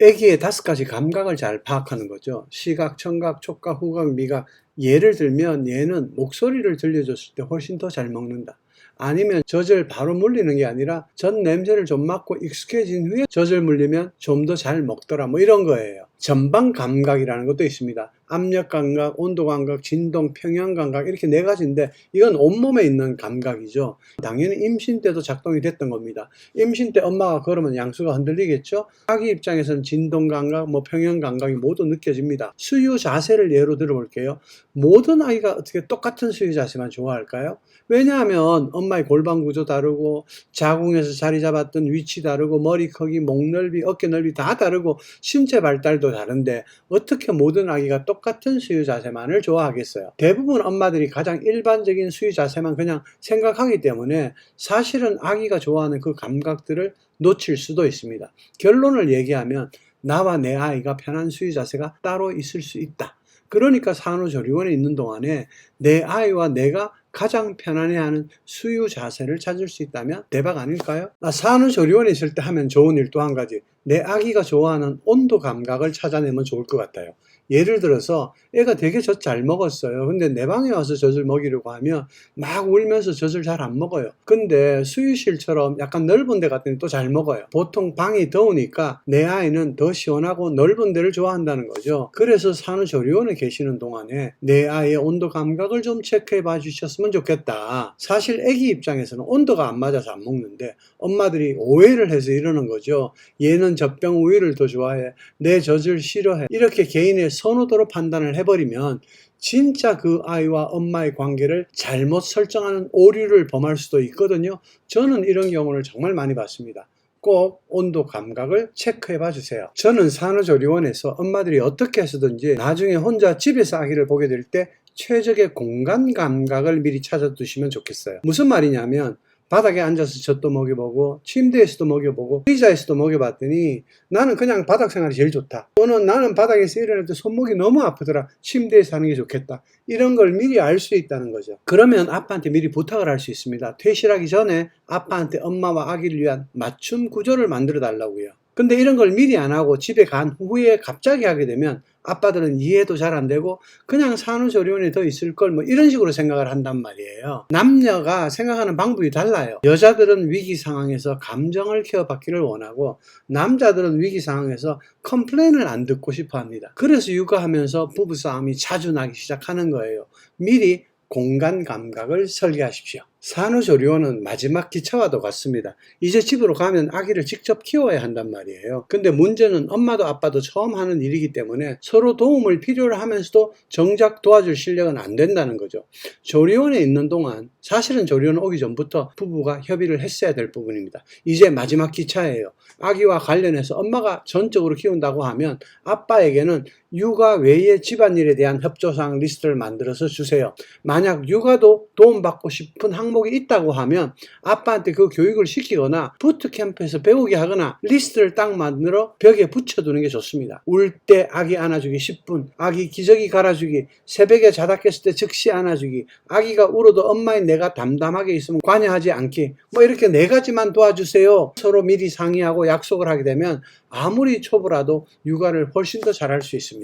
아기의 5가지 감각을 잘 파악하는 거죠. 시각, 청각, 촉각, 후각, 미각. 예를 들면 얘는 목소리를 들려줬을 때 훨씬 더 잘 먹는다. 아니면 젖을 바로 물리는 게 아니라 젖 냄새를 좀 맡고 익숙해진 후에 젖을 물리면 좀 더 잘 먹더라, 뭐 이런 거예요. 전방 감각이라는 것도 있습니다. 압력 감각, 온도 감각, 진동, 평형 감각, 이렇게 4가지인데 이건 온몸에 있는 감각이죠. 당연히 임신 때도 작동이 됐던 겁니다. 임신 때 엄마가 걸으면 양수가 흔들리겠죠. 아기 입장에서는 진동 감각, 평형 감각이 모두 느껴집니다. 수유 자세를 예로 들어볼게요. 모든 아이가 어떻게 똑같은 수유 자세만 좋아할까요? 왜냐하면 엄마의 골반 구조 다르고, 자궁에서 자리 잡았던 위치 다르고, 머리 크기, 목 넓이, 어깨 넓이 다 다르고, 신체 발달도 다른데 어떻게 모든 아기가 똑같은 수유 자세만을 좋아하겠어요? 대부분 엄마들이 가장 일반적인 수유 자세만 그냥 생각하기 때문에 사실은 아기가 좋아하는 그 감각들을 놓칠 수도 있습니다. 결론을 얘기하면 나와 내 아이가 편한 수유 자세가 따로 있을 수 있다. 그러니까 산후조리원에 있는 동안에 내 아이와 내가 가장 편안해하는 수유 자세를 찾을 수 있다면 대박 아닐까요? 산후조리원에 있을 때 하면 좋은 일 또 한 가지, 내 아기가 좋아하는 온도 감각을 찾아내면 좋을 것 같아요. 예를 들어서 애가 되게 젖 잘 먹었어요. 근데 내 방에 와서 젖을 먹이려고 하면 막 울면서 젖을 잘 안 먹어요. 근데 수유실처럼 약간 넓은 데 갔더니 또 잘 먹어요. 보통 방이 더우니까 내 아이는 더 시원하고 넓은 데를 좋아한다는 거죠. 그래서 산후조리원에 계시는 동안에 내 아이의 온도 감각을 좀 체크해 봐 주셨으면 좋겠다. 사실 애기 입장에서는 온도가 안 맞아서 안 먹는데 엄마들이 오해를 해서 이러는 거죠. 얘는 젖병 우유를 더 좋아해, 내 젖을 싫어해, 이렇게 개인의 선호도로 판단을 해버리면 진짜 그 아이와 엄마의 관계를 잘못 설정하는 오류를 범할 수도 있거든요. 저는 이런 경우를 정말 많이 봤습니다. 꼭 온도 감각을 체크해 봐 주세요. 저는 산후조리원에서 엄마들이 어떻게 해서든지 나중에 혼자 집에서 아기를 보게 될 때 최적의 공간 감각을 미리 찾아 두시면 좋겠어요. 무슨 말이냐면 바닥에 앉아서 젖도 먹여보고, 침대에서도 먹여보고, 의자에서도 먹여봤더니 나는 그냥 바닥 생활이 제일 좋다, 또는 나는 바닥에서 일어날 때 손목이 너무 아프더라, 침대에서 하는 게 좋겠다, 이런 걸 미리 알 수 있다는 거죠. 그러면 아빠한테 미리 부탁을 할 수 있습니다. 퇴실하기 전에 아빠한테 엄마와 아기를 위한 맞춤 구조를 만들어 달라고요. 근데 이런 걸 미리 안 하고 집에 간 후에 갑자기 하게 되면 아빠들은 이해도 잘 안 되고 그냥 산후조리원에 더 있을 걸 이런 식으로 생각을 한단 말이에요. 남녀가 생각하는 방법이 달라요. 여자들은 위기 상황에서 감정을 케어받기를 원하고, 남자들은 위기 상황에서 컴플레인을 안 듣고 싶어 합니다. 그래서 육아하면서 부부싸움이 자주 나기 시작하는 거예요. 미리 공간 감각을 설계하십시오. 산후조리원은 마지막 기차와도 같습니다. 이제 집으로 가면 아기를 직접 키워야 한단 말이에요. 근데 문제는 엄마도 아빠도 처음 하는 일이기 때문에 서로 도움을 필요로 하면서도 정작 도와줄 실력은 안 된다는 거죠. 조리원에 있는 동안, 사실은 조리원 오기 전부터 부부가 협의를 했어야 될 부분입니다. 이제 마지막 기차예요. 아기와 관련해서 엄마가 전적으로 키운다고 하면 아빠에게는 육아 외의 집안일에 대한 협조사항 리스트를 만들어서 주세요. 만약 육아도 도움받고 싶은 항목이 있다고 하면 아빠한테 그 교육을 시키거나 부트캠프에서 배우게 하거나 리스트를 딱 만들어 벽에 붙여두는 게 좋습니다. 울 때 아기 안아주기 10분, 아기 기저귀 갈아주기, 새벽에 자다 깼을 때 즉시 안아주기, 아기가 울어도 엄마인 내가 담담하게 있으면 관여하지 않기, 이렇게 4가지만 도와주세요. 서로 미리 상의하고 약속을 하게 되면 아무리 초보라도 육아를 훨씬 더 잘할 수 있습니다.